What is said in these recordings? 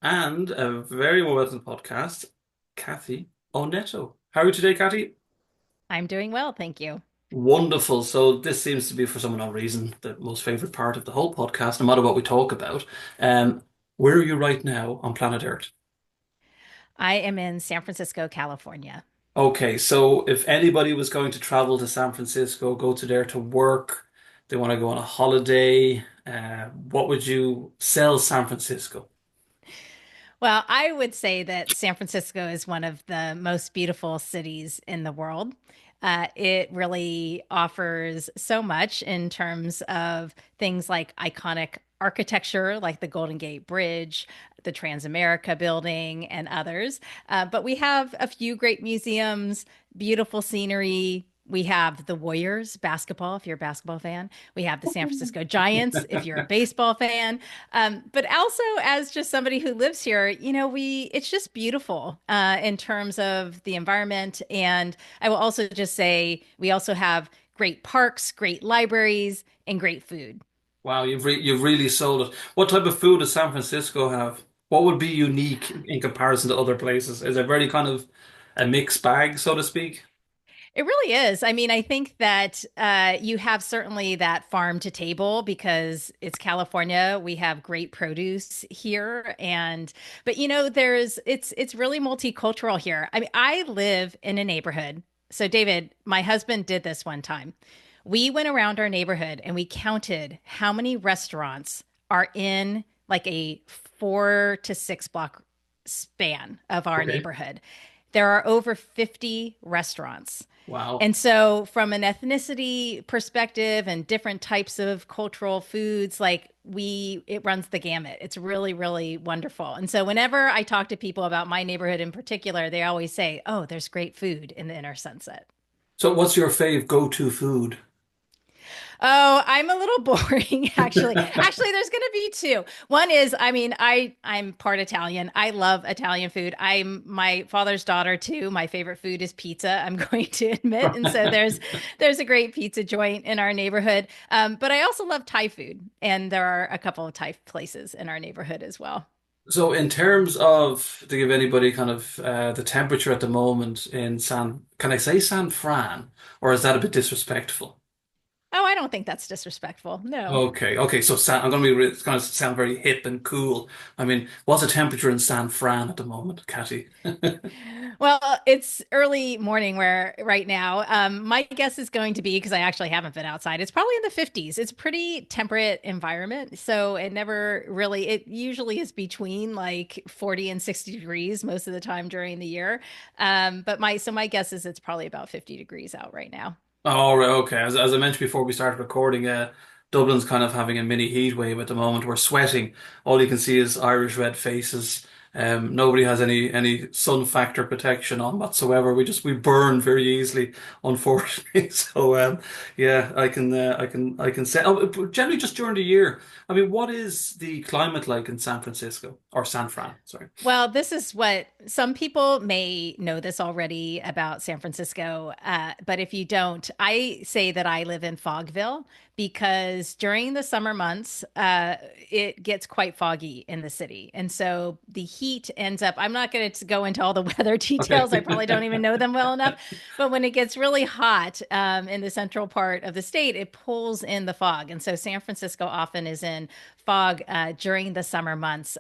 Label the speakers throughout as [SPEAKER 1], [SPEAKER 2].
[SPEAKER 1] and a very well written podcast, Kathy Oneto. How are you today, Kathy?
[SPEAKER 2] I'm doing well, thank you.
[SPEAKER 1] Wonderful. So this seems to be, for some unknown reason, the most favorite part of the whole podcast, no matter what we talk about. Um, where are you right now on planet Earth?
[SPEAKER 2] I am in San Francisco, California.
[SPEAKER 1] Okay, so if anybody was going to travel to San Francisco, go to there to work, they want to go on a holiday, what would you sell San Francisco?
[SPEAKER 2] Well, I would say that San Francisco is one of the most beautiful cities in the world. It really offers so much in terms of things like iconic architecture, like the Golden Gate Bridge, the Transamerica Building, and others. But we have a few great museums, beautiful scenery. We have the Warriors basketball, if you're a basketball fan. We have the San Francisco Giants, if you're a baseball fan. But also, as just somebody who lives here, it's just beautiful in terms of the environment. And I will also just say we also have great parks, great libraries, and great food.
[SPEAKER 1] Wow, you've really sold it. What type of food does San Francisco have? What would be unique in comparison to other places? Is it very kind of a mixed bag, so to speak?
[SPEAKER 2] It really is. I mean, I think that you have certainly that farm to table because it's California. We have great produce here, and but it's really multicultural here. I mean, I live in a neighborhood. So, David, my husband did this one time. We went around our neighborhood and we counted how many restaurants are in like a 4 to 6 block span of our
[SPEAKER 1] Okay.
[SPEAKER 2] neighborhood. There are over 50 restaurants.
[SPEAKER 1] Wow.
[SPEAKER 2] And so, from an ethnicity perspective and different types of cultural foods, it runs the gamut. It's really, really wonderful. And so, whenever I talk to people about my neighborhood in particular, they always say, "Oh, there's great food in the Inner Sunset."
[SPEAKER 1] So what's your fave go-to food?
[SPEAKER 2] Oh, I'm a little boring, actually. Actually, there's going to be two. One is, I mean, I'm part Italian. I love Italian food. I'm my father's daughter too. My favorite food is pizza, I'm going to admit. And so there's a great pizza joint in our neighborhood. But I also love Thai food, and there are a couple of Thai places in our neighborhood as well.
[SPEAKER 1] So in terms of to give anybody kind of the temperature at the moment in can I say San Fran, or is that a bit disrespectful?
[SPEAKER 2] Oh, I don't think that's disrespectful. No.
[SPEAKER 1] Okay, okay. So I'm going to it's going to sound very hip and cool. I mean, what's the temperature in San Fran at the moment, Catty?
[SPEAKER 2] Well, it's early morning where right now. My guess is going to be because I actually haven't been outside. It's probably in the 50s. It's a pretty temperate environment, so it usually is between like 40 and 60 degrees most of the time during the year. But my guess is it's probably about 50 degrees out right now.
[SPEAKER 1] Oh, right, okay. As I mentioned before we started recording, Dublin's kind of having a mini heat wave at the moment. We're sweating. All you can see is Irish red faces. Nobody has any sun factor protection on whatsoever. We burn very easily, unfortunately. So yeah, I can say. Oh, but generally just during the year. I mean, what is the climate like in San Francisco or San Fran? Sorry.
[SPEAKER 2] Well, this is what some people may know this already about San Francisco, but if you don't, I say that I live in Fogville because during the summer months, it gets quite foggy in the city. And so the heat ends up, I'm not going to go into all the weather
[SPEAKER 1] Okay.
[SPEAKER 2] details. I probably don't even know them well enough. But when it gets really hot in the central part of the state, it pulls in the fog. And so San Francisco often is in fog during the summer months,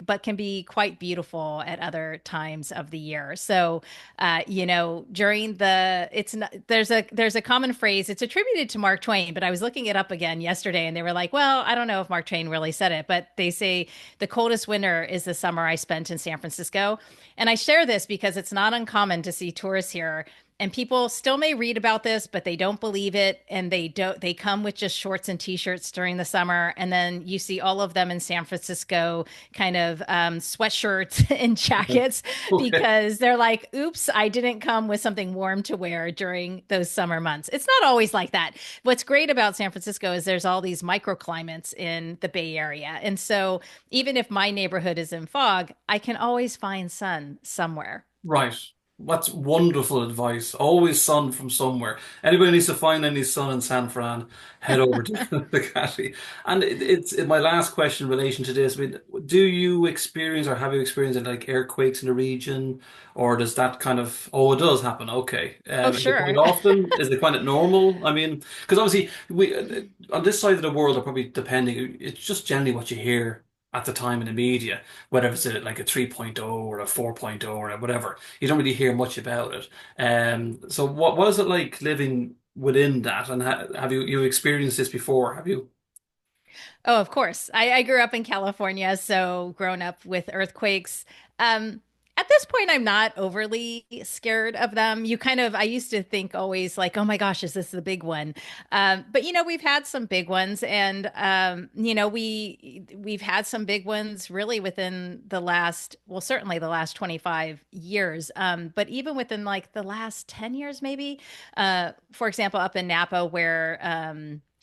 [SPEAKER 2] but can be quite beautiful at other times of the year. So, during there's a common phrase. It's attributed to Mark Twain, but I was looking it up again yesterday, and they were like, "Well, I don't know if Mark Twain really said it, but they say the coldest winter is the summer I spent in San Francisco." And I share this because it's not uncommon to see tourists here and people still may read about this but they don't believe it, and they come with just shorts and t-shirts during the summer, and then you see all of them in San Francisco kind of sweatshirts and jackets
[SPEAKER 1] Okay.
[SPEAKER 2] because they're like, oops, I didn't come with something warm to wear during those summer months. It's not always like that. What's great about San Francisco is there's all these microclimates in the Bay Area, and so even if my neighborhood is in fog, I can always find sun somewhere.
[SPEAKER 1] Right. What's wonderful advice. Always sun from somewhere. Anybody needs to find any sun in San Fran, head over to the Catty. And my last question in relation to this. I mean, do you experience or have you experienced like earthquakes in the region, or does that kind of? Oh, it does happen. Okay.
[SPEAKER 2] Oh,
[SPEAKER 1] Is it quite
[SPEAKER 2] sure.
[SPEAKER 1] often? Is it quite normal? I mean, because obviously we on this side of the world are probably depending. It's just generally what you hear at the time in the media, whether it's like a 3.0 or a 4.0 or whatever. You don't really hear much about it. So what is it like living within that? And have you experienced this before? Have you?
[SPEAKER 2] Oh, of course. I grew up in California, so grown up with earthquakes. Um, at this point, I'm not overly scared of them. I used to think always like, oh my gosh, is this the big one? But we've had some big ones, and we've had some big ones really within the last, well, certainly the last 25 years. But even within like the last 10 years, maybe. For example, up in Napa, where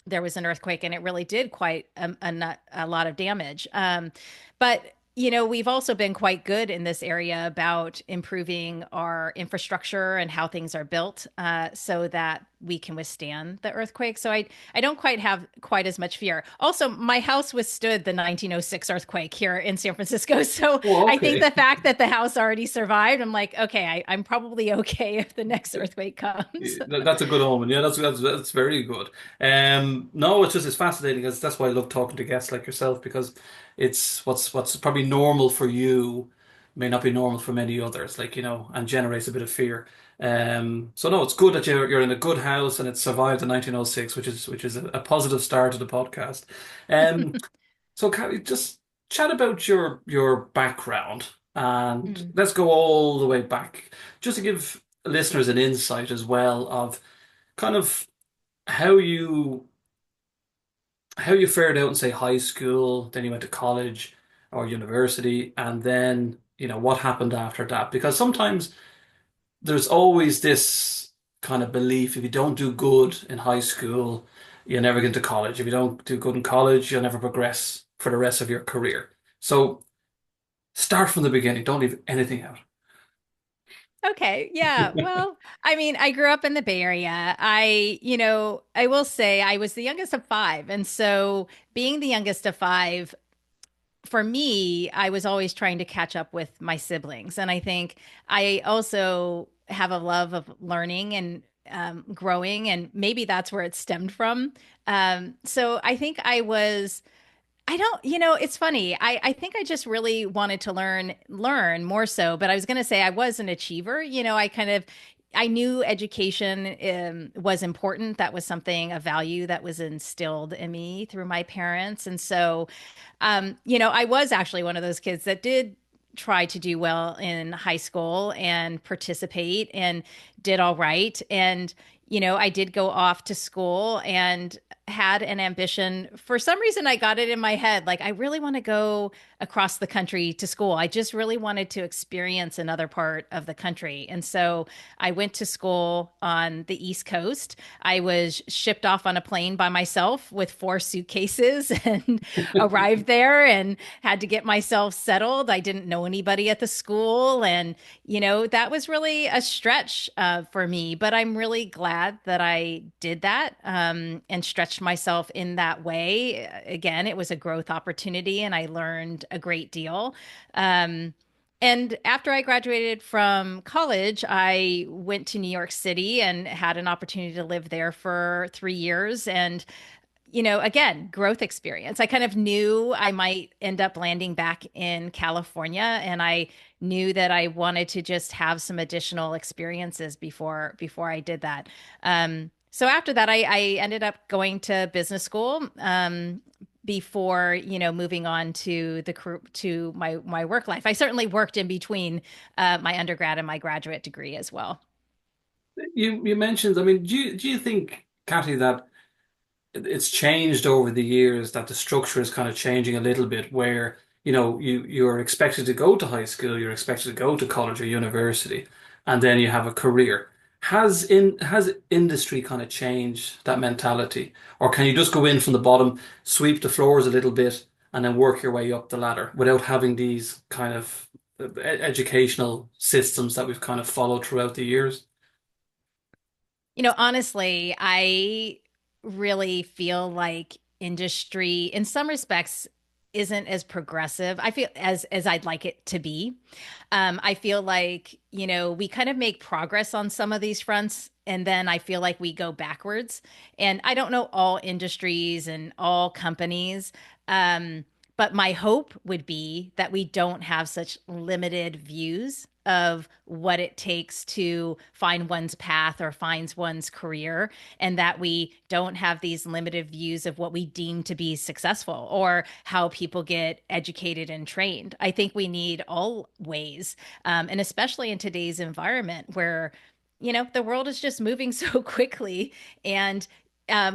[SPEAKER 2] there was an earthquake and it really did quite a lot of damage. But we've also been quite good in this area about improving our infrastructure and how things are built so that we can withstand the earthquake. So I don't quite have quite as much fear. Also, my house withstood the 1906 earthquake here in San Francisco. So
[SPEAKER 1] Oh,
[SPEAKER 2] I think
[SPEAKER 1] okay.
[SPEAKER 2] the fact that the house already survived, I'm like, okay, I'm probably okay if the next earthquake comes.
[SPEAKER 1] That's a good omen. Yeah, that's very good. No, it's fascinating because that's why I love talking to guests like yourself because it's what's probably normal for you may not be normal for many others, like and generates a bit of fear. So no, it's good that you're in a good house and it survived the 1906, which is a positive start to the podcast. Um, so can we just chat about your background and
[SPEAKER 2] Mm.
[SPEAKER 1] let's go all the way back just to give listeners an insight as well of kind of how you how you fared out in say high school, then you went to college or university, and then what happened after that. Because sometimes there's always this kind of belief if you don't do good in high school, you never get into college. If you don't do good in college, you'll never progress for the rest of your career. So start from the beginning. Don't leave anything out.
[SPEAKER 2] Okay. Yeah. Well, I mean, I grew up in the Bay Area. I will say I was the youngest of five. And so being the youngest of five, for me, I was always trying to catch up with my siblings. And I think I also have a love of learning and growing, and maybe that's where it stemmed from. So I think I don't, it's funny. I think I just really wanted to learn more so, but I was going to say I was an achiever. I knew education was important. That was something, a value that was instilled in me through my parents. And so I was actually one of those kids that did try to do well in high school and participate and did all right. And, I did go off to school and had an ambition. For some reason, I got it in my head. Like, I really want to go across the country to school. I just really wanted to experience another part of the country. And so I went to school on the East Coast. I was shipped off on a plane by myself with 4 suitcases and arrived there and had to get myself settled. I didn't know anybody at the school. And, that was really a stretch for me. But I'm really glad that I did that and stretched myself in that way. Again, it was a growth opportunity and I learned a great deal. Um, and after I graduated from college, I went to New York City and had an opportunity to live there for 3 years. And again, growth experience. I kind of knew I might end up landing back in California, and I knew that I wanted to just have some additional experiences before I did that. So after that, I ended up going to business school. Before moving on to my work life. I certainly worked in between my undergrad and my graduate degree as well.
[SPEAKER 1] You mentioned, I mean, do you think, Kathy, that it's changed over the years that the structure is kind of changing a little bit where you're expected to go to high school, you're expected to go to college or university, and then you have a career. Has industry kind of changed that mentality? Or can you just go in from the bottom, sweep the floors a little bit, and then work your way up the ladder without having these kind of educational systems that we've kind of followed throughout the years.
[SPEAKER 2] Honestly, I really feel like industry, in some respects, isn't as progressive. I feel as I'd like it to be. I feel like, we kind of make progress on some of these fronts, and then I feel like we go backwards. And I don't know all industries and all companies. Um, but my hope would be that we don't have such limited views of what it takes to find one's path or finds one's career, and that we don't have these limited views of what we deem to be successful or how people get educated and trained. I think we need all ways, and especially in today's environment where the world is just moving so quickly, and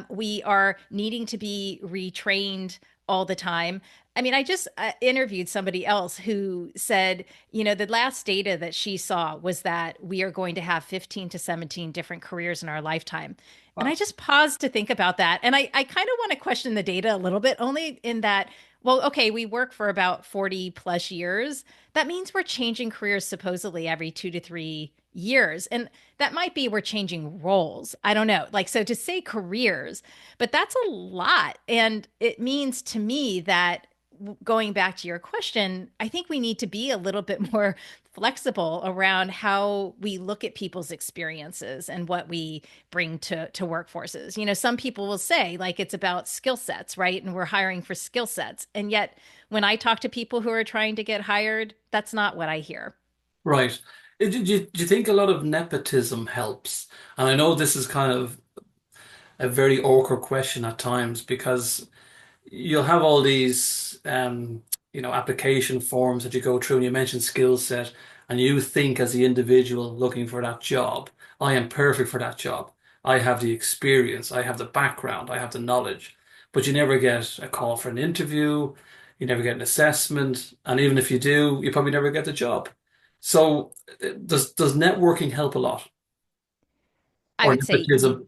[SPEAKER 2] we are needing to be retrained all the time. I mean, I just interviewed somebody else who said, the last data that she saw was that we are going to have 15 to 17 different careers in our lifetime. And I
[SPEAKER 1] Wow.
[SPEAKER 2] just paused to think about that. And I kind of want to question the data a little bit, only in that, well, okay, we work for about 40 plus years. That means we're changing careers supposedly every 2 to 3 years. And that might be we're changing roles. I don't know. Like, so to say careers, but that's a lot. And it means to me that, going back to your question, I think we need to be a little bit more flexible around how we look at people's experiences and what we bring to workforces. Some people will say like it's about skill sets, right? And we're hiring for skill sets. And yet when I talk to people who are trying to get hired, that's not what I hear.
[SPEAKER 1] Right. Do you think a lot of nepotism helps? And I know this is kind of a very awkward question at times because you'll have all these application forms that you go through and you mentioned skill set and you think as the individual looking for that job, I am perfect for that job. I have the experience, I have the background, I have the knowledge. But you never get a call for an interview, you never get an assessment, and even if you do, you probably never get the job. So does networking help a lot?
[SPEAKER 2] I
[SPEAKER 1] Or
[SPEAKER 2] would say,
[SPEAKER 1] nepotism?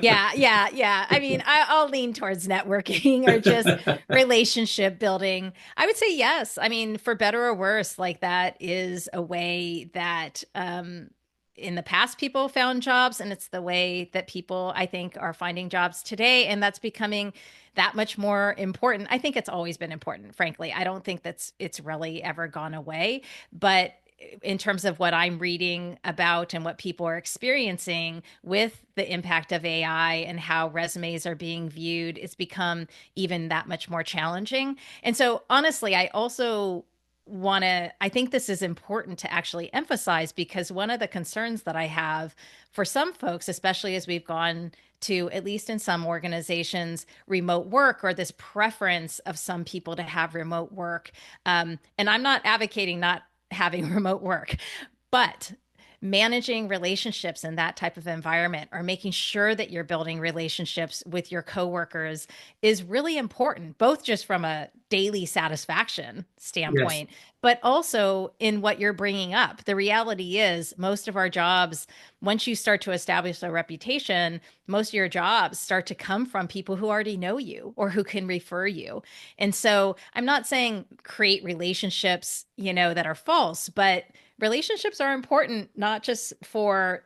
[SPEAKER 2] yeah, yeah, yeah. I mean, I'll lean towards networking or just relationship building. I would say yes. I mean, for better or worse, like that is a way that in the past people found jobs, and it's the way that people, I think, are finding jobs today. And that's becoming that much more important. I think it's always been important, frankly. I don't think it's really ever gone away. But in terms of what I'm reading about and what people are experiencing with the impact of AI and how resumes are being viewed, it's become even that much more challenging. And so, honestly, I think this is important to actually emphasize, because one of the concerns that I have for some folks, especially as we've gone to, at least in some organizations, remote work, or this preference of some people to have remote work. And I'm not advocating not having remote work, but managing relationships in that type of environment, or making sure that you're building relationships with your coworkers, is really important, both just from a daily satisfaction
[SPEAKER 1] Yes.
[SPEAKER 2] standpoint, but also in what you're bringing up. The reality is, most of our jobs, once you start to establish a reputation, most of your jobs start to come from people who already know you or who can refer you. And so I'm not saying create relationships, that are false, but relationships are important, not just for,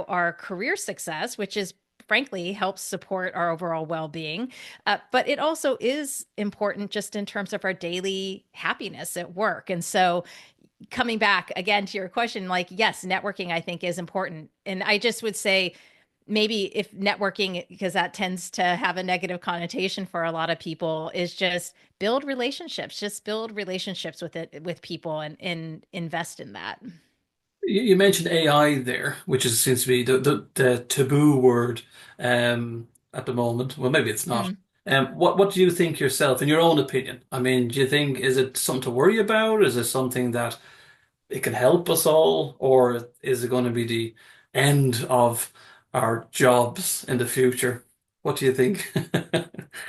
[SPEAKER 2] our career success, which is frankly helps support our overall well-being, but it also is important just in terms of our daily happiness at work. And so, coming back again to your question, like, yes, networking I think is important. And I just would say, maybe if networking, because that tends to have a negative connotation for a lot of people, is just build relationships with people, and invest in that.
[SPEAKER 1] You mentioned AI there, which seems to be the taboo word at the moment. Well, maybe it's not.
[SPEAKER 2] Mm.
[SPEAKER 1] What do you think yourself, in your own opinion? I mean, do you think is it something to worry about? Is it something that it can help us all, or is it going to be the end of our jobs in the future? What do you think?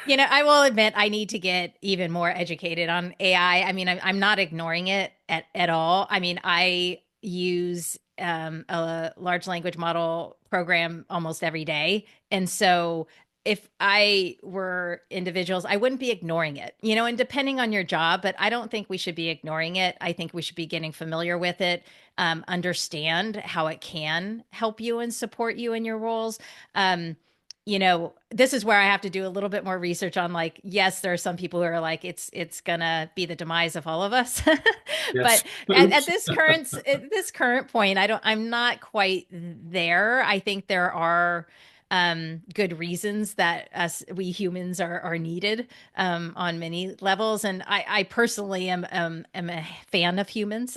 [SPEAKER 2] I will admit I need to get even more educated on AI. I mean, I'm not ignoring it at all. I mean, I use a large language model program almost every day. And so if I were individuals, I wouldn't be ignoring it, you know, and depending on your job, but I don't think we should be ignoring it. I think we should be getting familiar with it, understand how it can help you and support you in your roles. Um, you know, this is where I have to do a little bit more research on like, yes, there are some people who are like, it's gonna be the demise of all of us.
[SPEAKER 1] Yes.
[SPEAKER 2] But at this current point, I'm not quite there. I think there are good reasons that we humans are needed on many levels. And I personally am a fan of humans,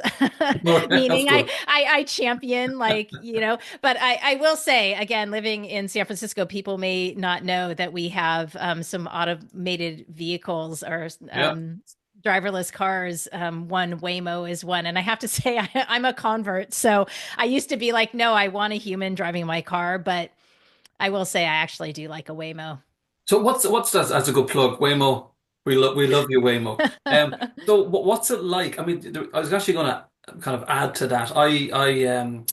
[SPEAKER 1] No, that's
[SPEAKER 2] meaning
[SPEAKER 1] good.
[SPEAKER 2] I champion like, you know, but I will say again, living in San Francisco, people may not know that we have some automated vehicles or
[SPEAKER 1] Yeah.
[SPEAKER 2] driverless cars. One Waymo is one. And I have to say, I'm a convert. So I used to be like, no, I want a human driving my car, but I will say I actually do like a Waymo.
[SPEAKER 1] So what's that as a good plug? Waymo, we love you, Waymo. So what's it like? I mean, I was actually going to kind of add to that. I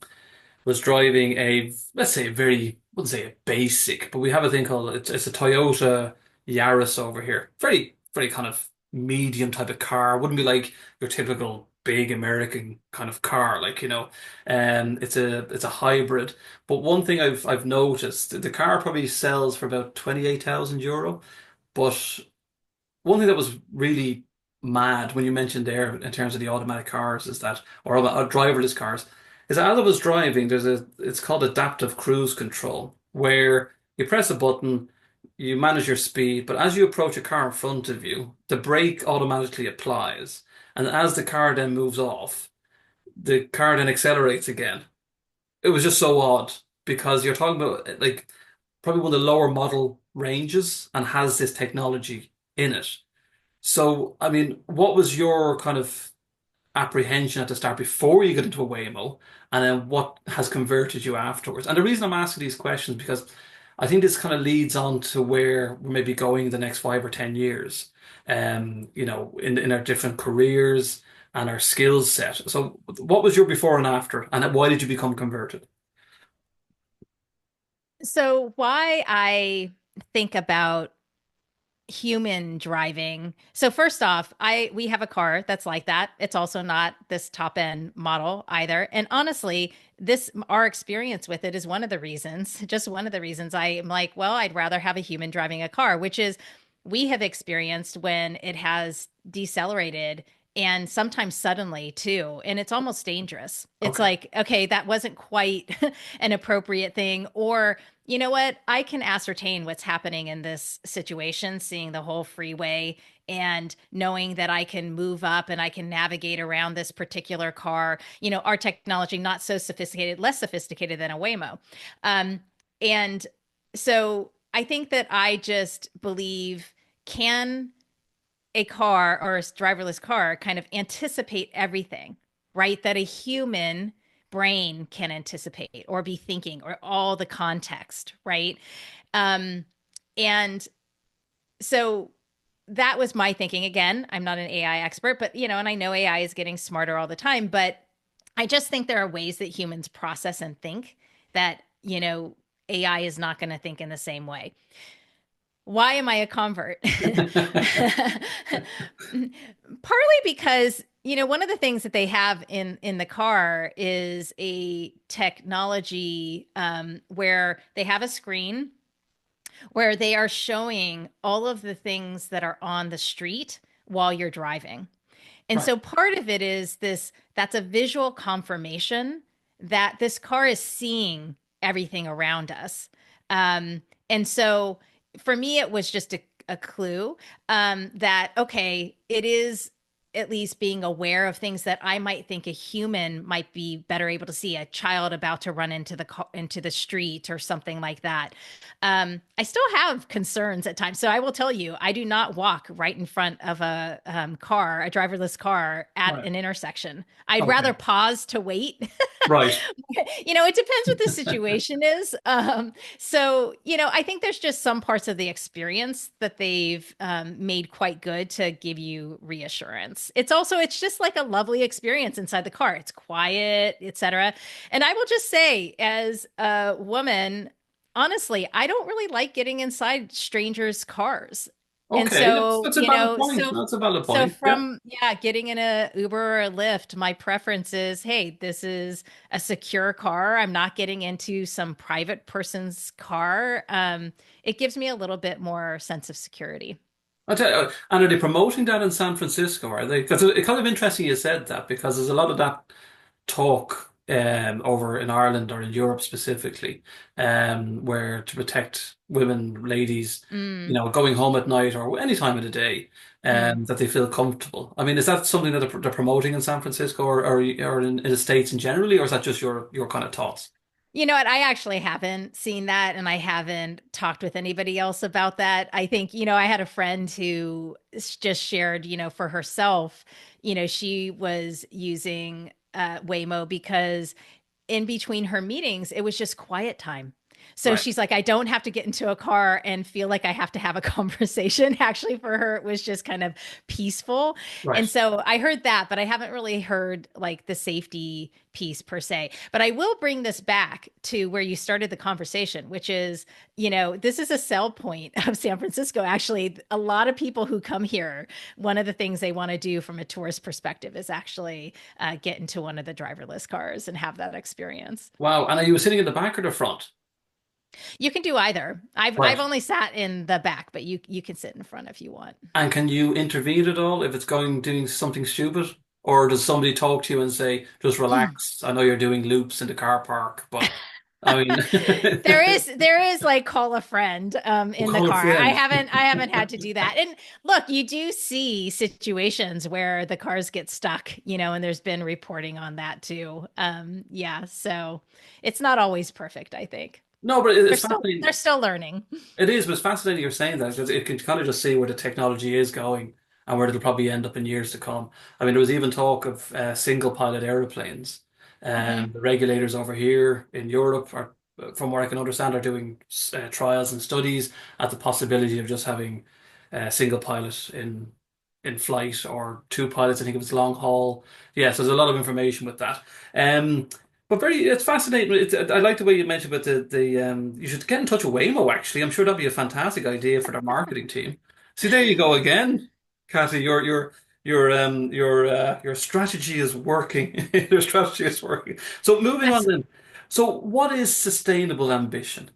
[SPEAKER 1] was driving a, let's say, a very, wouldn't say a basic, but we have a thing called, it's a Toyota Yaris over here. Very kind of medium type of car. Wouldn't be like your typical big American kind of car, like, it's a hybrid. But one thing I've noticed, the car probably sells for about 28,000 euro. But one thing that was really mad when you mentioned there in terms of the automatic cars is that, or driverless cars, is that as I was driving, it's called adaptive cruise control, where you press a button, you manage your speed, but as you approach a car in front of you, the brake automatically applies. And as the car then moves off, the car then accelerates again. It was just so odd because you're talking about like probably one of the lower model ranges and has this technology in it. So, I mean, what was your kind of apprehension at the start before you got into a Waymo, and then what has converted you afterwards? And the reason I'm asking these questions because I think this kind of leads on to where we're maybe going in the next 5 or 10 years, in our different careers and our skills set. So, what was your before and after, and why did you become converted?
[SPEAKER 2] So why I think about human driving. So first off, I we have a car that's like that. It's also not this top end model either. And honestly, this our experience with it is one of the reasons, just one of the reasons I am like, well, I'd rather have a human driving a car, which is we have experienced when it has decelerated and sometimes suddenly too, and it's almost dangerous. It's
[SPEAKER 1] Okay.
[SPEAKER 2] like, okay, that wasn't quite an appropriate thing, or you know what? I can ascertain what's happening in this situation, seeing the whole freeway and knowing that I can move up and I can navigate around this particular car. You know, our technology, not so sophisticated, less sophisticated than a Waymo. Um, and so I think that I just believe, can a car or a driverless car kind of anticipate everything, right? That a human brain can anticipate or be thinking or all the context, right? Um, and so that was my thinking. Again, I'm not an AI expert, but you know, and I know AI is getting smarter all the time, but I just think there are ways that humans process and think that, you know, AI is not going to think in the same way. Why am I a convert? Partly because, you know, one of the things that they have in the car is a technology where they have a screen where they are showing all of the things that are on the street while you're driving. And
[SPEAKER 1] Right.
[SPEAKER 2] so part of it is this, that's a visual confirmation that this car is seeing everything around us. And so for me, it was just a clue that, okay, it is at least being aware of things that I might think a human might be better able to see, a child about to run into the street or something like that. I still have concerns at times. So I will tell you, I do not walk right in front of a car, a driverless car at
[SPEAKER 1] Right.
[SPEAKER 2] an intersection. I'd rather
[SPEAKER 1] Okay.
[SPEAKER 2] pause to wait.
[SPEAKER 1] Right.
[SPEAKER 2] You know, it depends what the situation is. So, you know, I think there's just some parts of the experience that they've made quite good to give you reassurance. It's just like a lovely experience inside the car. It's quiet, etc. And I will just say, as a woman, honestly, I don't really like getting inside strangers' cars. And
[SPEAKER 1] Okay,
[SPEAKER 2] so,
[SPEAKER 1] that's a valid point. That's a valid
[SPEAKER 2] so
[SPEAKER 1] point. Yeah.
[SPEAKER 2] from, yeah, getting in a Uber or a Lyft, my preference is, hey, this is a secure car. I'm not getting into some private person's car. It gives me a little bit more sense of security.
[SPEAKER 1] I tell you, and are they promoting that in San Francisco? Are they? Because it's kind of interesting you said that because there's a lot of that talk over in Ireland or in Europe specifically, where to protect women, ladies,
[SPEAKER 2] Mm,
[SPEAKER 1] going home at night or any time of the day,
[SPEAKER 2] mm.
[SPEAKER 1] that they feel comfortable. I mean, is that something that they're promoting in San Francisco or in the States in generally, or is that just your kind of thoughts?
[SPEAKER 2] You know what? I actually haven't seen that, and I haven't talked with anybody else about that. I think, I had a friend who just shared, for herself, she was using Waymo because in between her meetings, it was just quiet time. So
[SPEAKER 1] Right,
[SPEAKER 2] she's like, I don't have to get into a car and feel like I have to have a conversation. Actually, for her, it was just kind of peaceful. And
[SPEAKER 1] right.
[SPEAKER 2] so I heard that, but I haven't really heard like the safety piece per se. But I will bring this back to where you started the conversation, which is, this is a sell point of San Francisco. Actually, a lot of people who come here, one of the things they want to do from a tourist perspective is actually get into one of the driverless cars and have that experience.
[SPEAKER 1] Wow. And are you sitting in the back or the front?
[SPEAKER 2] You can do either. I've
[SPEAKER 1] Right.
[SPEAKER 2] only sat in the back, but you can sit in front if you want.
[SPEAKER 1] And can you intervene at all if it's going doing something stupid? Or does somebody talk to you and say, just relax? I know you're doing loops in the car park, but I mean,
[SPEAKER 2] There is like call a friend
[SPEAKER 1] we'll
[SPEAKER 2] in the
[SPEAKER 1] call a
[SPEAKER 2] car. I
[SPEAKER 1] friend.
[SPEAKER 2] haven't I haven't had to do that. And look, you do see situations where the cars get stuck, and there's been reporting on that too. Yeah, so it's not always perfect, I think.
[SPEAKER 1] No, but
[SPEAKER 2] They're
[SPEAKER 1] it's
[SPEAKER 2] still
[SPEAKER 1] fascinating.
[SPEAKER 2] they're still learning.
[SPEAKER 1] It is, but it's fascinating you're saying that because it can kind of just see where the technology is going and where it'll probably end up in years to come. I mean, there was even talk of single pilot aeroplanes.
[SPEAKER 2] Hmm.
[SPEAKER 1] The regulators over here in Europe are, from what I can understand, are doing trials and studies at the possibility of just having single pilot in flight or two pilots. I think it was long haul. Yes, there's a lot of information with that. Um, but it's fascinating. I like the way you mentioned about you should get in touch with Waymo, actually. I'm sure that'd be a fantastic idea for their marketing team. See, there you go again, Kathy. Your strategy is working. Your strategy is working. So moving on then. So what is sustainable ambition?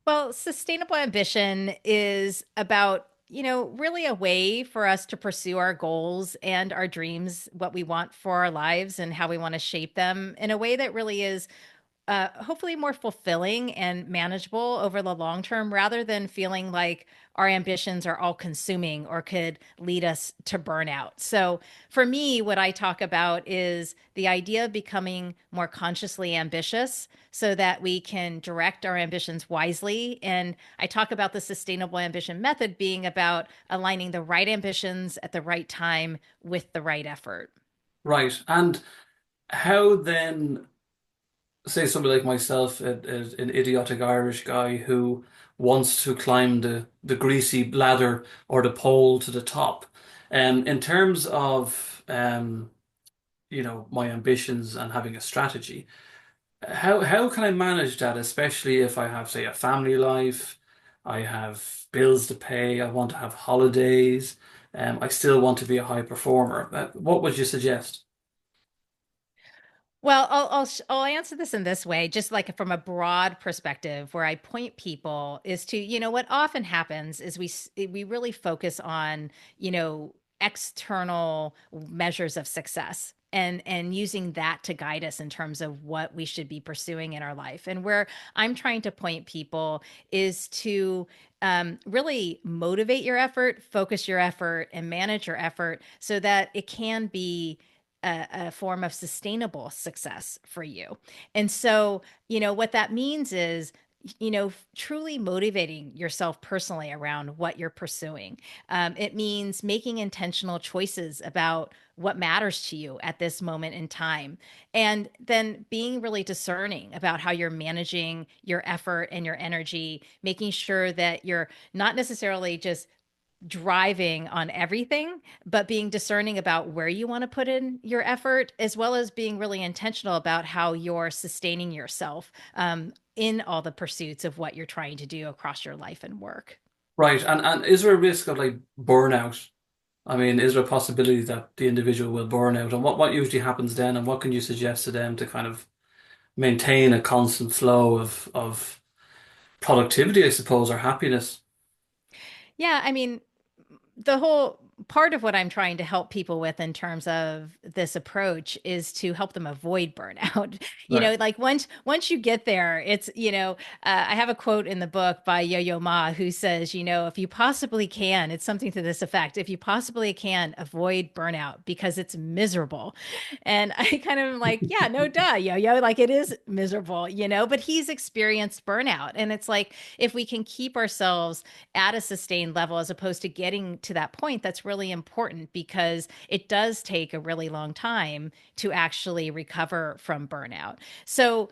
[SPEAKER 2] Well, sustainable ambition is about, really a way for us to pursue our goals and our dreams, what we want for our lives and how we want to shape them in a way that really is hopefully more fulfilling and manageable over the long term rather than feeling like our ambitions are all consuming or could lead us to burnout. So, for me, what I talk about is the idea of becoming more consciously ambitious so that we can direct our ambitions wisely. And I talk about the sustainable ambition method being about aligning the right ambitions at the right time with the right effort.
[SPEAKER 1] Right. And how then, say somebody like myself, an idiotic Irish guy who wants to climb the greasy ladder or the pole to the top, in terms of my ambitions and having a strategy, how can I manage that, especially if I have, say, a family life, I have bills to pay, I want to have holidays, I still want to be a high performer. What would you suggest?
[SPEAKER 2] Well, I'll answer this in this way, just like from a broad perspective, where I point people is to, what often happens is we really focus on, external measures of success and using that to guide us in terms of what we should be pursuing in our life. And where I'm trying to point people is to really motivate your effort, focus your effort, and manage your effort so that it can be a form of sustainable success for you. And so, what that means is, truly motivating yourself personally around what you're pursuing. It means making intentional choices about what matters to you at this moment in time. And then being really discerning about how you're managing your effort and your energy, making sure that you're not necessarily just driving on everything, but being discerning about where you want to put in your effort, as well as being really intentional about how you're sustaining yourself in all the pursuits of what you're trying to do across your life and work.
[SPEAKER 1] Right. And is there a risk of like burnout? I mean, is there a possibility that the individual will burn out? And what usually happens then? And what can you suggest to them to kind of maintain a constant flow of productivity, I suppose, or happiness?
[SPEAKER 2] Yeah, I mean, the whole part of what I'm trying to help people with in terms of this approach is to help them avoid burnout.
[SPEAKER 1] Right.
[SPEAKER 2] Like once you get there, it's, I have a quote in the book by Yo-Yo Ma who says, if you possibly can, it's something to this effect, if you possibly can, avoid burnout because it's miserable. And I kind of am like, yeah, no duh, Yo-Yo, like it is miserable, but he's experienced burnout. And it's like if we can keep ourselves at a sustained level as opposed to getting to that point, that's really important because it does take a really long time to actually recover from burnout. So,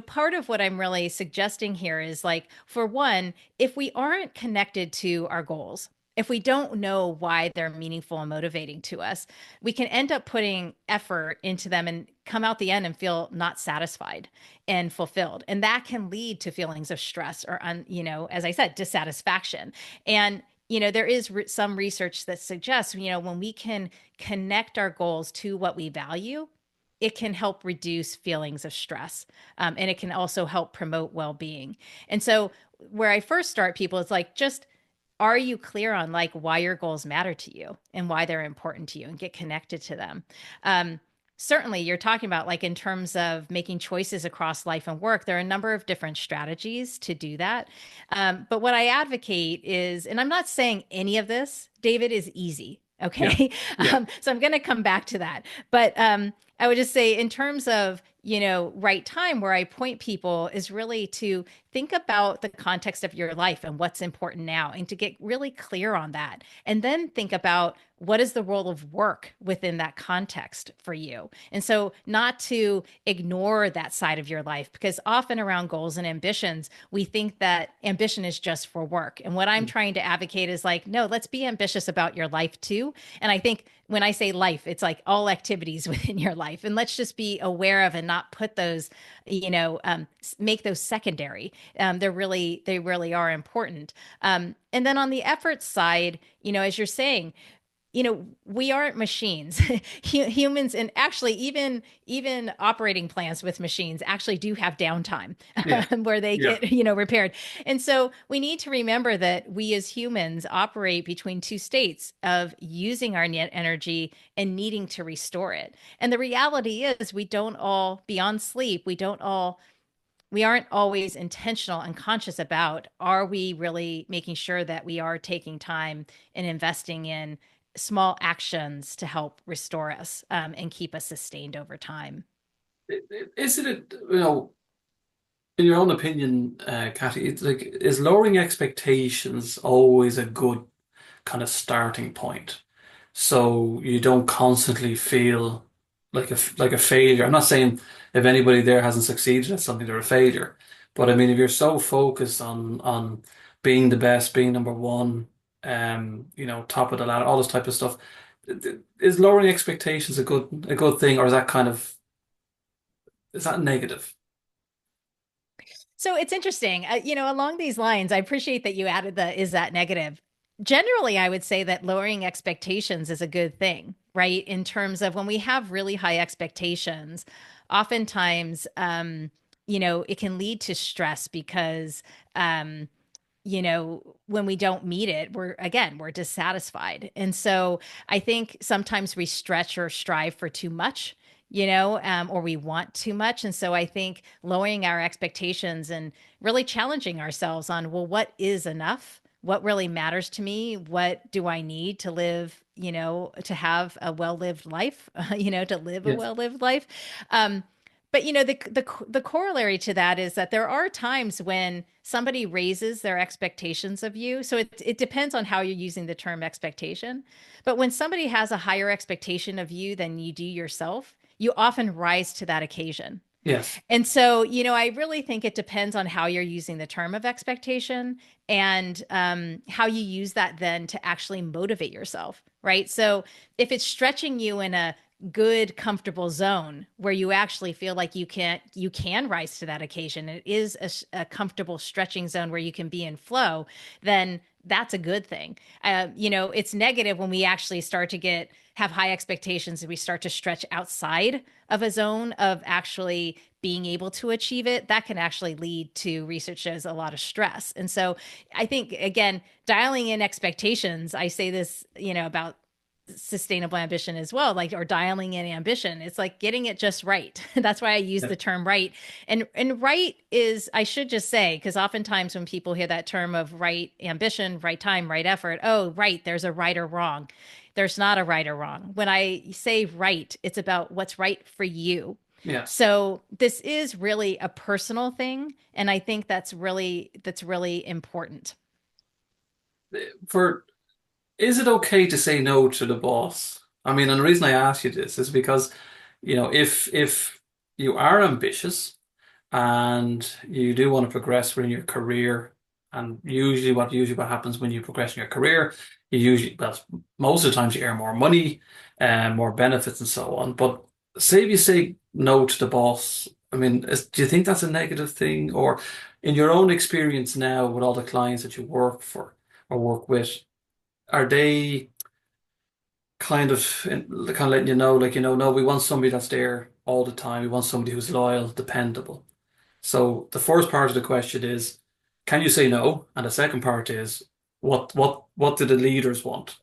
[SPEAKER 2] part of what I'm really suggesting here is like, for one, if we aren't connected to our goals, if we don't know why they're meaningful and motivating to us, we can end up putting effort into them and come out the end and feel not satisfied and fulfilled. And that can lead to feelings of stress or, as I said, dissatisfaction. And there is some research that suggests, when we can connect our goals to what we value, it can help reduce feelings of stress. And it can also help promote well being. And so, where I first start people, it's like, just are you clear on like why your goals matter to you and why they're important to you and get connected to them? Um, Certainly, you're talking about like in terms of making choices across life and work, there are a number of different strategies to do that. But what I advocate is, and I'm not saying any of this, David, is easy.
[SPEAKER 1] Yeah.
[SPEAKER 2] Okay.
[SPEAKER 1] Yeah.
[SPEAKER 2] So I'm going to come back to that. But I would just say, in terms of, right time, where I point people is really to think about the context of your life and what's important now and to get really clear on that. And then think about what is the role of work within that context for you. And so not to ignore that side of your life, because often around goals and ambitions, we think that ambition is just for work. And what I'm trying to advocate is like, no, let's be ambitious about your life too. And I think when I say life, it's like all activities within your life. And let's just be aware of and not put those, make those secondary. They really are important. And then on the effort side, as you're saying, we aren't machines. Humans, and actually even operating plants with machines actually do have downtime
[SPEAKER 1] Yeah.
[SPEAKER 2] where they
[SPEAKER 1] Yeah.
[SPEAKER 2] get repaired. And so we need to remember that we as humans operate between two states of using our net energy and needing to restore it. And the reality is, we don't all, beyond sleep, we aren't always intentional and conscious about, are we really making sure that we are taking time and investing in small actions to help restore us and keep us sustained over time.
[SPEAKER 1] Isn't it, in your own opinion, Kathy, it's like, is lowering expectations always a good kind of starting point? So you don't constantly feel like a failure. I'm not saying if anybody there hasn't succeeded at something, they're a failure. But I mean, if you're so focused on being the best, being number one, top of the ladder, all this type of stuff, is lowering expectations a good thing, or is that kind of is that negative?
[SPEAKER 2] So it's interesting. Along these lines, I appreciate that you added the is that negative. Generally, I would say that lowering expectations is a good thing, right? In terms of when we have really high expectations, oftentimes, it can lead to stress because, when we don't meet it, we're dissatisfied. And so I think sometimes we stretch or strive for too much, or we want too much. And so I think lowering our expectations and really challenging ourselves on, well, what is enough? What really matters to me? What do I need to live, to have a well-lived life, to live a
[SPEAKER 1] Yes.
[SPEAKER 2] well-lived life? But the corollary to that is that there are times when somebody raises their expectations of you. So it depends on how you're using the term expectation. But when somebody has a higher expectation of you than you do yourself, you often rise to that occasion.
[SPEAKER 1] Yes.
[SPEAKER 2] And so, I really think it depends on how you're using the term of expectation and how you use that then to actually motivate yourself, right? So if it's stretching you in a good comfortable zone where you actually feel like you can rise to that occasion, it is a comfortable stretching zone where you can be in flow, then that's a good thing. It's negative when we actually start to get have high expectations and we start to stretch outside of a zone of actually being able to achieve it. That can actually lead to, research shows, a lot of stress. And so I think, again, dialing in expectations, I say this, about sustainable ambition as well, like, or dialing in ambition, it's like getting it just right. That's why I use
[SPEAKER 1] Yeah.
[SPEAKER 2] the term right. And right is, I should just say, because oftentimes when people hear that term of right ambition, right time, right effort, oh, right, there's a right or wrong. There's not a right or wrong. When I say right, it's about what's right for you.
[SPEAKER 1] Yeah.
[SPEAKER 2] So this is really a personal thing, and I think that's really important.
[SPEAKER 1] For Is it okay to say no to the boss? I mean, and the reason I ask you this is because, if you are ambitious and you do want to progress within your career, and usually what happens when you progress in your career, you usually, well, most of the times you earn more money and more benefits and so on. But say if you say no to the boss, I mean, do you think that's a negative thing? Or in your own experience now with all the clients that you work for or work with, are they kind of letting you know, like, no, we want somebody that's there all the time. We want somebody who's loyal, dependable. So the first part of the question is, can you say no? And the second part is, what do the leaders want?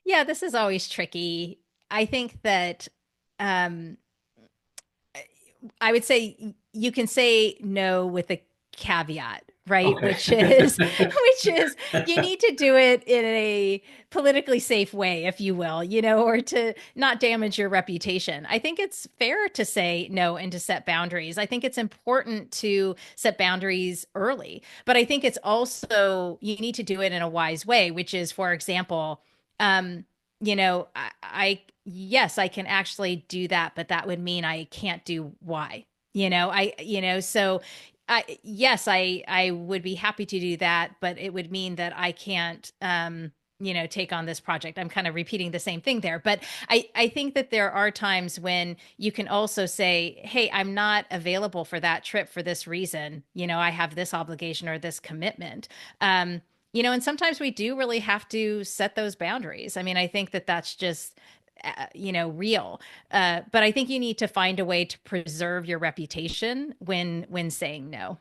[SPEAKER 2] Yeah, this is always tricky. I think that um, I would say you can say no with a caveat, right?
[SPEAKER 1] Okay.
[SPEAKER 2] Which is which is you need to do it in a politically safe way, if you will, or to not damage your reputation. I think it's fair to say no and to set boundaries. I think it's important to set boundaries early, but I think it's also you need to do it in a wise way, which is, for example, um, I yes, I can actually do that, but that would mean I can't do Y. So yes, I would be happy to do that, but it would mean that I can't, take on this project. I'm kind of repeating the same thing there, but I think that there are times when you can also say, hey, I'm not available for that trip for this reason. I have this obligation or this commitment. And sometimes we do really have to set those boundaries. I mean, I think that that's just, real. But I think you need to find a way to preserve your reputation when saying no.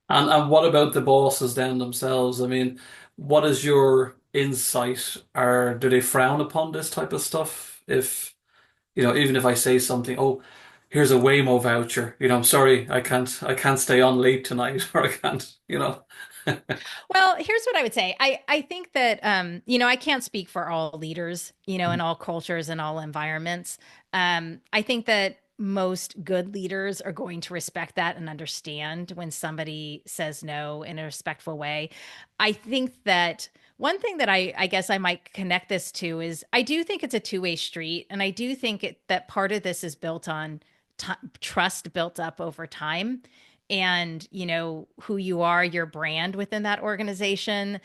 [SPEAKER 1] And what about the bosses then themselves? I mean, what is your insight? Or do they frown upon this type of stuff? If, even if I say something, oh, here's a Waymo voucher, I'm sorry, I can't stay on late tonight, or I can't.
[SPEAKER 2] Well, here's what I would say. I think that I can't speak for all leaders, in all cultures and all environments. I think that most good leaders are going to respect that and understand when somebody says no in a respectful way. I think that one thing that I guess I might connect this to is I do think it's a two-way street, and I do think that part of this is built on trust built up over time, and who you are, your brand within that organization,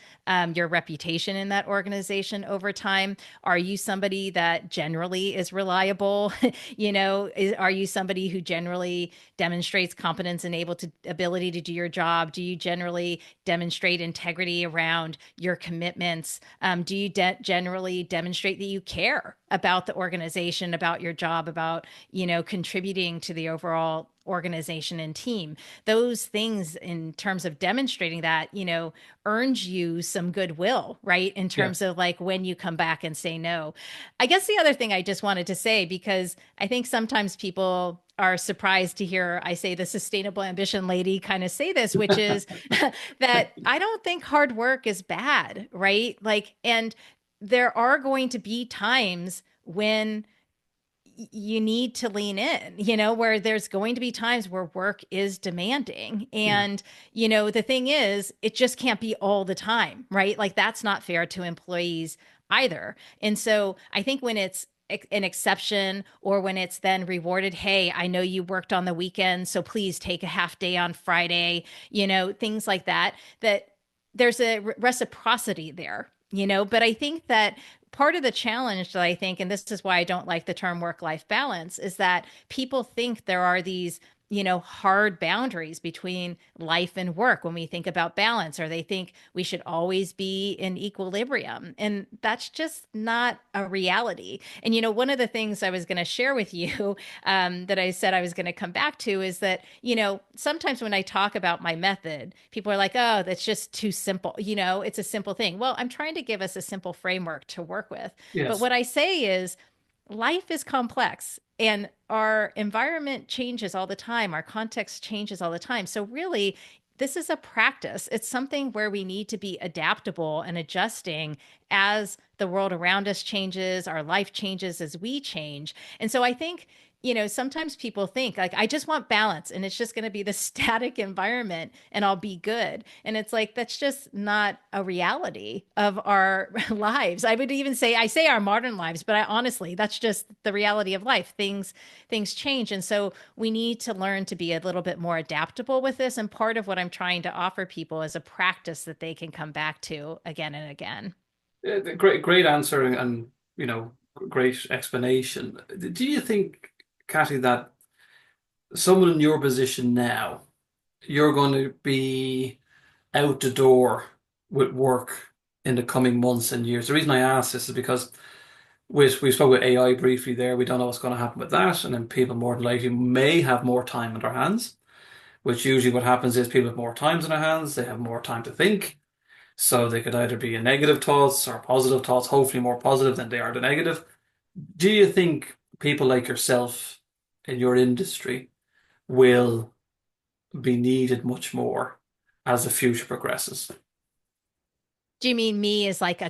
[SPEAKER 2] your reputation in that organization over time. Are you somebody that generally is reliable? Are you somebody who generally demonstrates competence and ability to do your job? Do you generally demonstrate integrity around your commitments? Do you generally demonstrate that you care about the organization, about your job, about contributing to the overall organization and team? Those things, in terms of demonstrating that, earns you some goodwill, right? In
[SPEAKER 1] Yeah.
[SPEAKER 2] terms of like when you come back and say no. I guess the other thing I just wanted to say, because I think sometimes people are surprised to hear I say the sustainable ambition lady kind of say this, which is that I don't think hard work is bad, right? Like, and there are going to be times when you need to lean in, where there's going to be times where work is demanding.
[SPEAKER 1] Yeah.
[SPEAKER 2] And, the thing is, it just can't be all the time, right? Like, that's not fair to employees either. And so I think when it's an exception, or when it's then rewarded, hey, I know you worked on the weekend, so please take a half day on Friday, things like that, that there's a reciprocity there, but I think that part of the challenge that I think, and this is why I don't like the term work life balance, is that people think there are these hard boundaries between life and work when we think about balance, or they think we should always be in equilibrium. And that's just not a reality. And, one of the things I was going to share with you that I said I was going to come back to is that, sometimes when I talk about my method, people are like, oh, that's just too simple. It's a simple thing. Well, I'm trying to give us a simple framework to work with. But
[SPEAKER 1] Yes.
[SPEAKER 2] what I say is, life is complex and our environment changes all the time. Our context changes all the time. So, really, this is a practice. It's something where we need to be adaptable and adjusting as the world around us changes, our life changes as we change. And so, I think, sometimes people think like, I just want balance and it's just going to be the static environment and I'll be good. And it's like, that's just not a reality of our lives. I would even say, I say our modern lives, but honestly, that's just the reality of life. Things change. And so we need to learn to be a little bit more adaptable with this. And part of what I'm trying to offer people is a practice that they can come back to again and again.
[SPEAKER 1] Great answer, and great explanation. Do you think, Kathy, that someone in your position now, you're going to be out the door with work in the coming months and years? The reason I ask this is because we spoke with AI briefly there. We don't know what's going to happen with that, and then people more than likely may have more time on their hands. Which usually what happens is people have more times on their hands. They have more time to think. So they could either be in negative thoughts or positive thoughts, hopefully more positive than they are the negative. Do you think people like yourself in your industry will be needed much more as the future progresses?
[SPEAKER 2] Do you mean me as like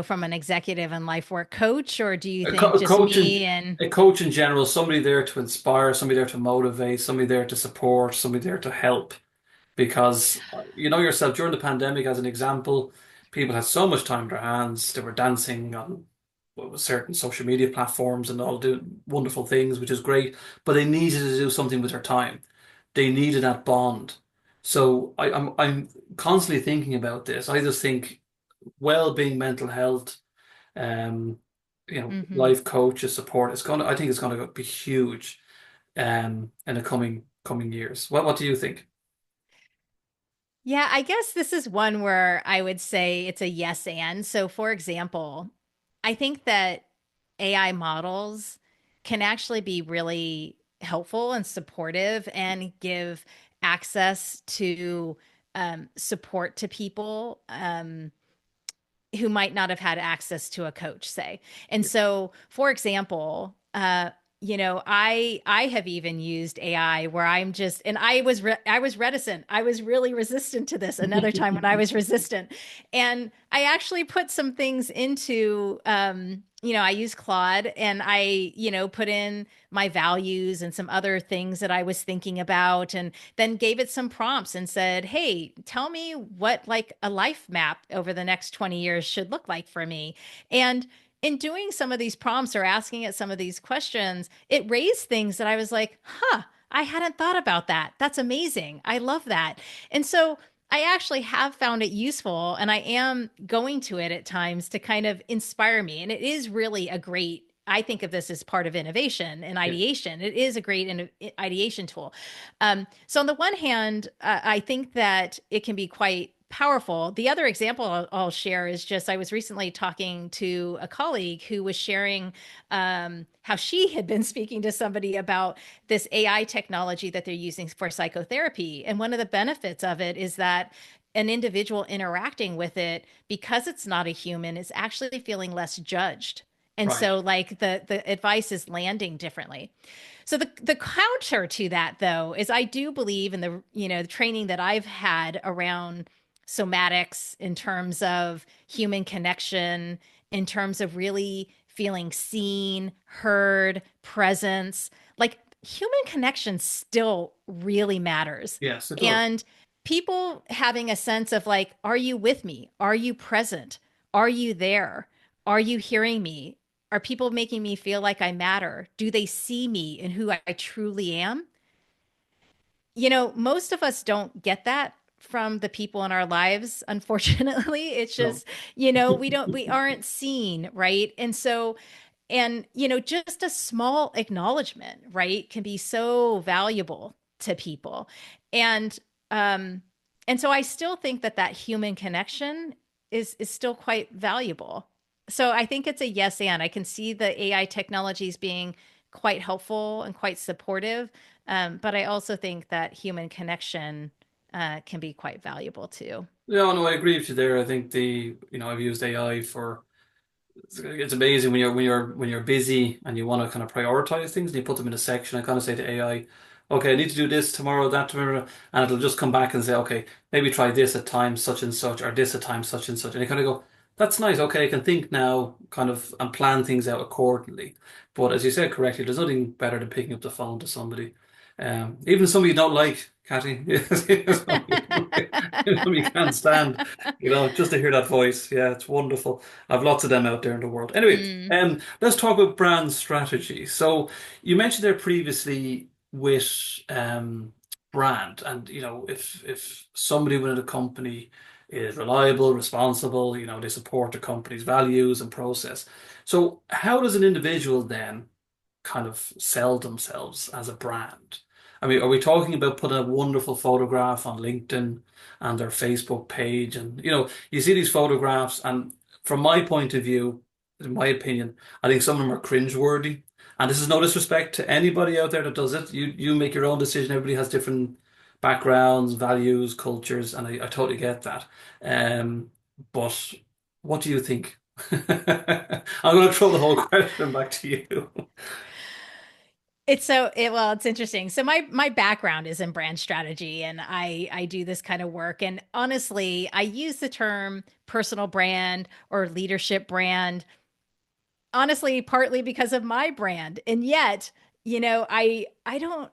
[SPEAKER 2] from an executive and life work coach, or do you
[SPEAKER 1] A,
[SPEAKER 2] think
[SPEAKER 1] a
[SPEAKER 2] just
[SPEAKER 1] coach in
[SPEAKER 2] me and
[SPEAKER 1] a coach in general, somebody there to inspire, somebody there to motivate, somebody there to support, somebody there to help. Because you know yourself, during the pandemic, as an example, people had so much time on their hands. They were dancing on certain social media platforms and all doing wonderful things, which is great. But they needed to do something with their time. They needed that bond. So I'm constantly thinking about this. I just think well-being, mental health, um,
[SPEAKER 2] Mhm.
[SPEAKER 1] life coaches, support. I think it's gonna be huge, in the coming years. What do you think?
[SPEAKER 2] Yeah, I guess this is one where I would say it's a yes and. So, for example, I think that AI models can actually be really helpful and supportive and give access to support to people who might not have had access to a coach, say. And so, for example, I have even used AI where I'm just, and I was reticent. I was really resistant to this. Another time when I was resistant, and I actually put some things into, I use Claude, and I, put in my values and some other things that I was thinking about, and then gave it some prompts and said, hey, tell me what like a life map over the next 20 years should look like for me. And in doing some of these prompts or asking it some of these questions, it raised things that I was like, huh, I hadn't thought about that. That's amazing. I love that. And so I actually have found it useful, and I am going to it at times to kind of inspire me. And it is really a great, I think of this as part of innovation and
[SPEAKER 1] Yeah.
[SPEAKER 2] ideation. It is a great ideation tool. So on the one hand, I think that it can be quite powerful. The other example I'll share is just I was recently talking to a colleague who was sharing how she had been speaking to somebody about this AI technology that they're using for psychotherapy. And one of the benefits of it is that an individual interacting with it, because it's not a human, is actually feeling less judged. And
[SPEAKER 1] Right.
[SPEAKER 2] so like the advice is landing differently. So the counter to that though is I do believe in the training that I've had around somatics in terms of human connection, in terms of really feeling seen, heard, presence. Like human connection still really matters.
[SPEAKER 1] Yes, it does.
[SPEAKER 2] And people having a sense of like, are you with me? Are you present? Are you there? Are you hearing me? Are people making me feel like I matter? Do they see me and who I truly am? Most of us don't get that from the people in our lives, unfortunately. It's
[SPEAKER 1] No.
[SPEAKER 2] just, we aren't seen, right? And just a small acknowledgement, right, can be so valuable to people. And um and so I still think that human connection is still quite valuable. So I think it's a yes and. I can see the AI technologies being quite helpful and quite supportive, but I also think that human connection can be quite valuable too.
[SPEAKER 1] Yeah, no, I agree with you there. I think I've used AI for it's amazing when you're busy and you want to kind of prioritize things and you put them in a section. I kind of say to AI, okay, I need to do this tomorrow, that tomorrow, and it'll just come back and say, okay, maybe try this at time such and such, or this at time such and such, and you kind of go, that's nice. Okay, I can think now, kind of, and plan things out accordingly. But as you said correctly, there's nothing better than picking up the phone to somebody, even somebody you don't like, Cathy, somebody you can't stand, just to hear that voice. Yeah, it's wonderful. I've lots of them out there in the world. Anyway,
[SPEAKER 2] Mm.
[SPEAKER 1] let's talk about brand strategy. So you mentioned there previously with brand, and if somebody within a company is reliable, responsible, they support the company's values and process. So how does an individual then kind of sell themselves as a brand? I mean, are we talking about putting a wonderful photograph on LinkedIn and their Facebook page? And, you see these photographs, and from my point of view, in my opinion, I think some of them are cringeworthy. And this is no disrespect to anybody out there that does it. You make your own decision. Everybody has different backgrounds, values, cultures, and I totally get that. But what do you think? I'm going to throw the whole question back to you.
[SPEAKER 2] It's interesting. So my background is in brand strategy, and I do this kind of work. And honestly, I use the term personal brand or leadership brand, honestly, partly because of my brand. And yet, I don't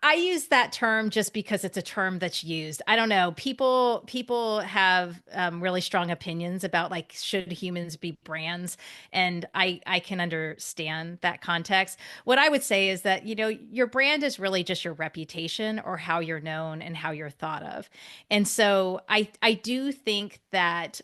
[SPEAKER 2] I use that term just because it's a term that's used. I don't know. People have really strong opinions about, like, should humans be brands, and I can understand that context. What I would say is that your brand is really just your reputation, or how you're known and how you're thought of. And so I do think that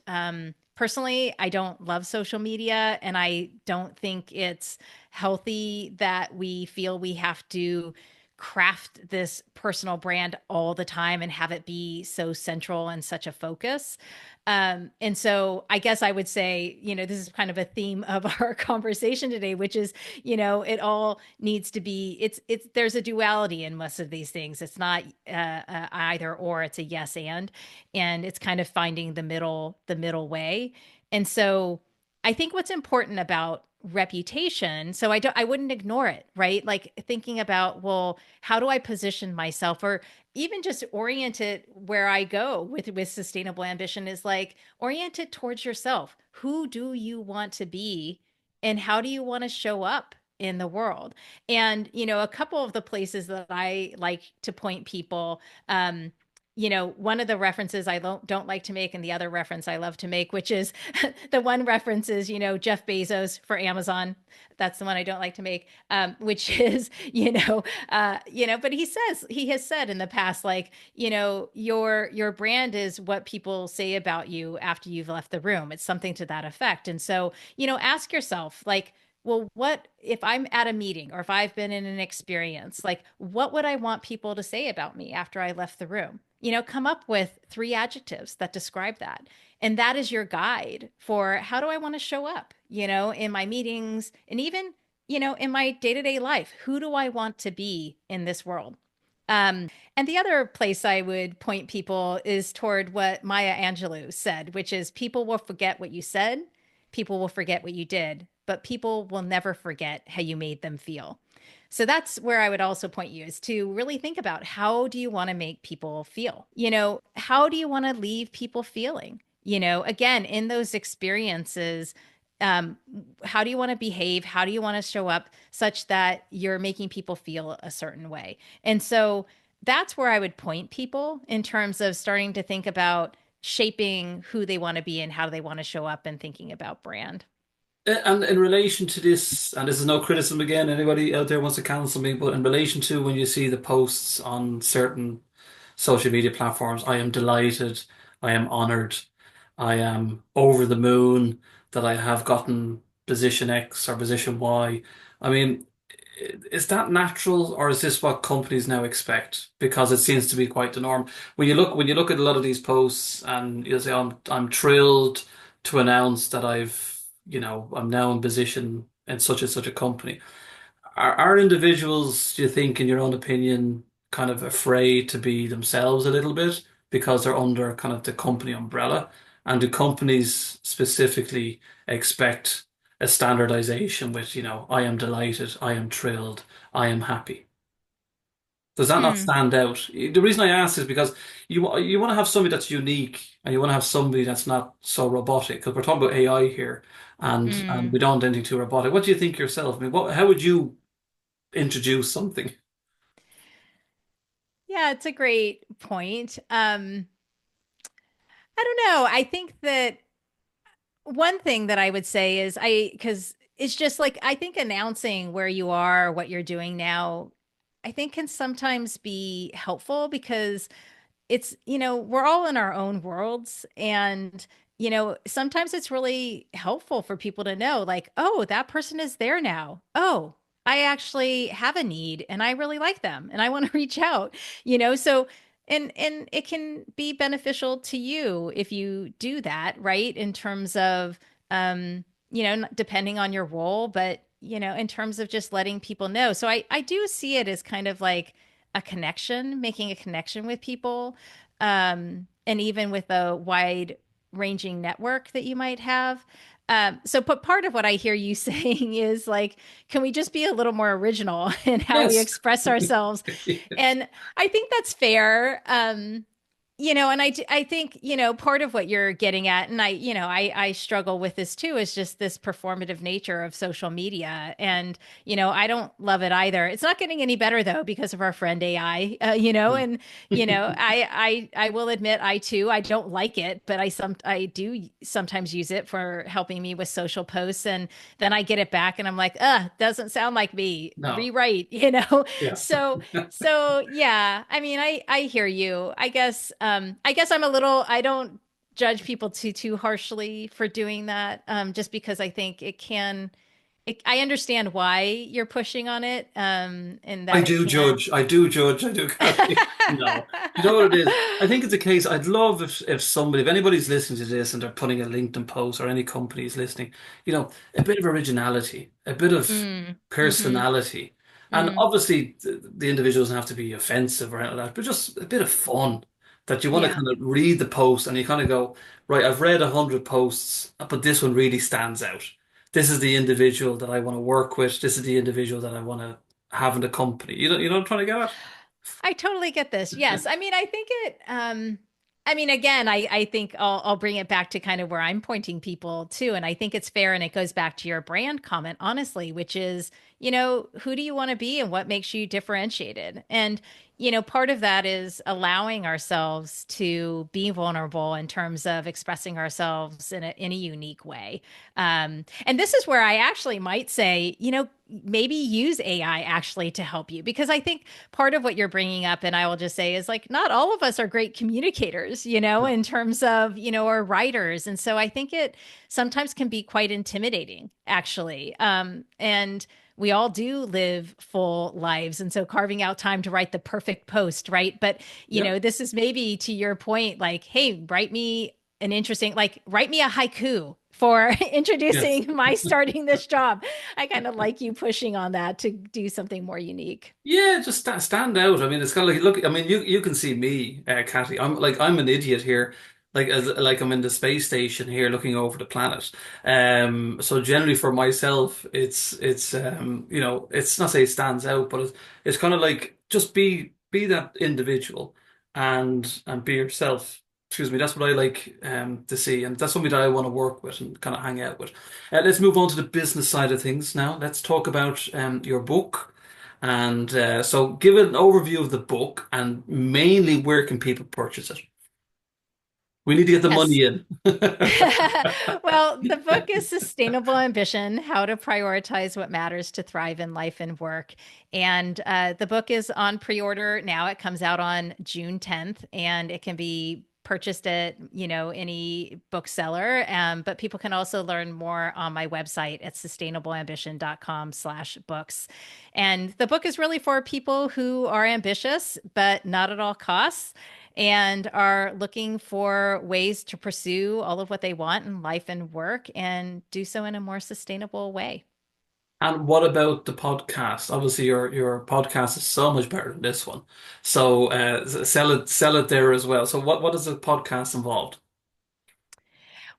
[SPEAKER 2] personally, I don't love social media, and I don't think it's healthy that we feel we have to craft this personal brand all the time and have it be so central and such a focus. And so I guess I would say, this is kind of a theme of our conversation today, which is, it all needs to be, there's a duality in most of these things. It's not either or, it's a yes and it's kind of finding the middle way. And so I think what's important about reputation, so I wouldn't ignore it, right? Like, thinking about, well, how do I position myself, or even just orient it where I go with sustainable ambition, is like, orient it towards yourself. Who do you want to be, and how do you want to show up in the world? And a couple of the places that I like to point people, one of the references I don't like to make, and the other reference I love to make, which is the one reference is, Jeff Bezos for Amazon. That's the one I don't like to make, which is, but he has said in the past, like, your brand is what people say about you after you've left the room. It's something to that effect. And so, ask yourself, like, well, what if I'm at a meeting, or if I've been in an experience, like, what would I want people to say about me after I left the room? Come up with 3 adjectives that describe that. And that is your guide for, how do I want to show up, in my meetings, and even, in my day-to-day life. Who do I want to be in this world? And the other place I would point people is toward what Maya Angelou said, which is, people will forget what you said, people will forget what you did, but people will never forget how you made them feel. So that's where I would also point you, is to really think about, how do you want to make people feel? How do you want to leave people feeling? Again, in those experiences, um, how do you want to behave? How do you want to show up such that you're making people feel a certain way? And so that's where I would point people in terms of starting to think about shaping who they want to be and how they want to show up, and thinking about brand.
[SPEAKER 1] And in relation to this, and this is no criticism again, anybody out there wants to cancel me, but in relation to when you see the posts on certain social media platforms, I am delighted, I am honored, I am over the moon that I have gotten position X or position Y. I mean, is that natural or is this what companies now expect? Because it seems to be quite the norm. When you look at a lot of these posts and you say, I'm thrilled to announce that I'm now in position in such and such a company. Are individuals, do you think, in your own opinion, kind of afraid to be themselves a little bit because they're under kind of the company umbrella? And do companies specifically expect a standardization with, I am delighted, I am thrilled, I am happy? Does that not
[SPEAKER 2] Hmm.
[SPEAKER 1] stand out? The reason I ask is because you want to have somebody that's unique and you want to have somebody that's not so robotic because we're talking about AI here and
[SPEAKER 2] Hmm.
[SPEAKER 1] we don't want anything too robotic. What do you think yourself? I mean, how would you introduce something?
[SPEAKER 2] Yeah, it's a great point. I don't know. I think that one thing that I would say is because it's just like, I think announcing where you are, what you're doing now, I think can sometimes be helpful because we're all in our own worlds. And, sometimes it's really helpful for people to know, like, oh, that person is there now. Oh, I actually have a need and I really like them and I want to reach out, so. And it can be beneficial to you if you do that, right? In terms of, depending on your role, but, in terms of just letting people know. So I do see it as kind of like a connection, making a connection with people, and even with a wide ranging network that you might have. But part of what I hear you saying is like, can we just be a little more original in how we
[SPEAKER 1] Yes.
[SPEAKER 2] express ourselves? And I think that's fair. And I think, part of what you're getting at, and I struggle with this too, is just this performative nature of social media. And, I don't love it either. It's not getting any better though, because of our friend AI, and, I will admit I don't like it, but I do sometimes use it for helping me with social posts. And then I get it back and I'm like, doesn't sound like me,
[SPEAKER 1] No.
[SPEAKER 2] rewrite,
[SPEAKER 1] Yeah.
[SPEAKER 2] so yeah, I mean, I hear you. I guess I don't judge people too harshly for doing that, just because I think I understand why you're pushing on it, and
[SPEAKER 1] I
[SPEAKER 2] that it
[SPEAKER 1] do
[SPEAKER 2] can.
[SPEAKER 1] judge. I do judge. I do. No. You know what it is? I think it's a case. I'd love if anybody's listening to this and they're putting a LinkedIn post or any company's listening, a bit of originality, a bit of
[SPEAKER 2] Mm, mm-hmm,
[SPEAKER 1] personality. And
[SPEAKER 2] mm,
[SPEAKER 1] obviously the individual doesn't have to be offensive or anything like that, but just a bit of fun that you want to
[SPEAKER 2] yeah.
[SPEAKER 1] kind of read the post and you kind of go, right, I've read 100 posts, but this one really stands out. This is the individual that I want to work with. This is the individual that I want to having the company. You know what I'm trying to get at?
[SPEAKER 2] I totally get this. Yes. I mean, I think again, I think I'll bring it back to kind of where I'm pointing people to. And I think it's fair. And it goes back to your brand comment, honestly, which is, who do you want to be and what makes you differentiated? And, part of that is allowing ourselves to be vulnerable in terms of expressing ourselves in a unique way. And this is where I actually might say, maybe use AI actually to help you, because I think part of what you're bringing up, and I will just say, is like, not all of us are great communicators, in terms of, or writers. And so I think it sometimes can be quite intimidating, actually. And we all do live full lives. And so carving out time to write the perfect post, right? But,
[SPEAKER 1] Yeah.
[SPEAKER 2] this is maybe to your point, like, hey, write me a haiku for
[SPEAKER 1] Yes.
[SPEAKER 2] introducing my starting this job. I kind of like you pushing on that to do something more unique.
[SPEAKER 1] Yeah, just stand out. I mean, it's kind of like look. I mean, you can see me, Cathy. I'm an idiot here, like I'm in the space station here, looking over the planet. So generally for myself, it's not say it stands out, but it's kind of like just be that individual and be yourself. Excuse me. That's what I like to see, and that's something that I want to work with and kind of hang out with. Let's move on to the business side of things now. Let's talk about your book. And so give an overview of the book and mainly where can people purchase it? We need to get the
[SPEAKER 2] Yes.
[SPEAKER 1] money in.
[SPEAKER 2] Well, the book is Sustainable Ambition: How to Prioritize What Matters to Thrive in Life and Work. And the book is on pre order now. It comes out on June 10th, and it can be purchased at any bookseller, but people can also learn more on my website at sustainableambition.com/books. And the book is really for people who are ambitious but not at all costs, and are looking for ways to pursue all of what they want in life and work and do so in a more sustainable way.
[SPEAKER 1] And what about the podcast? Obviously, your podcast is so much better than this one. So sell it there as well. So what is the podcast involved?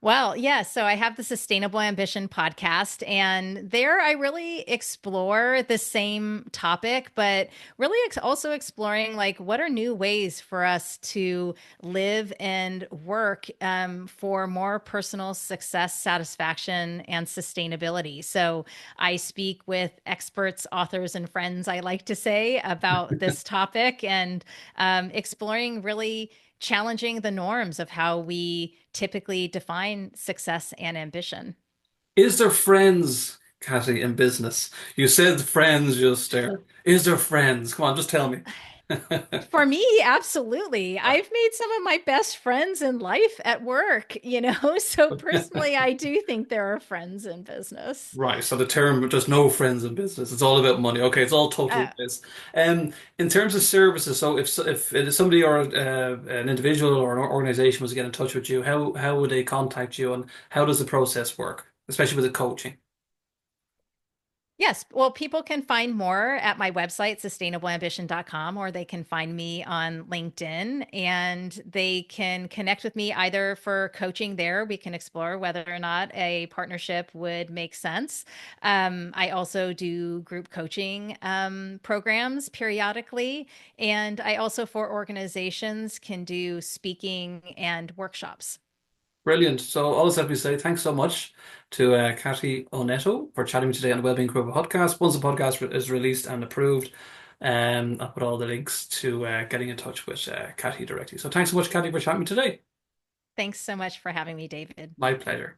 [SPEAKER 2] Well, yeah. So I have the Sustainable Ambition podcast, and there I really explore the same topic, but really also exploring like what are new ways for us to live and work for more personal success, satisfaction, and sustainability. So I speak with experts, authors, and friends, I like to say, about this topic, and exploring really challenging the norms of how we typically define success and ambition.
[SPEAKER 1] Is there friends, Kathy, in business? You said friends just there. Is there friends? Come on, just tell me.
[SPEAKER 2] For me, absolutely. I've made some of my best friends in life at work, you know? So personally, I do think there are friends in business.
[SPEAKER 1] Right, so the term "there's no friends in business." It's all about money. Okay, it's all totally
[SPEAKER 2] Uh,
[SPEAKER 1] this. In terms of services, so if somebody or an individual or an organization was to get in touch with you, how would they contact you, and how does the process work, especially with the coaching?
[SPEAKER 2] Yes. Well, people can find more at my website, sustainableambition.com, or they can find me on LinkedIn, and they can connect with me either for coaching there. We can explore whether or not a partnership would make sense. I also do group coaching programs periodically. And I also, for organizations, can do speaking and workshops.
[SPEAKER 1] Brilliant. So all this let me say thanks so much to Kathy Oneto for chatting with me today on the Wellbeing Crew podcast. Once the podcast is released and approved, I'll put all the links to getting in touch with Kathy directly. So thanks so much, Kathy, for chatting with me today.
[SPEAKER 2] Thanks so much for having me, David.
[SPEAKER 1] My pleasure.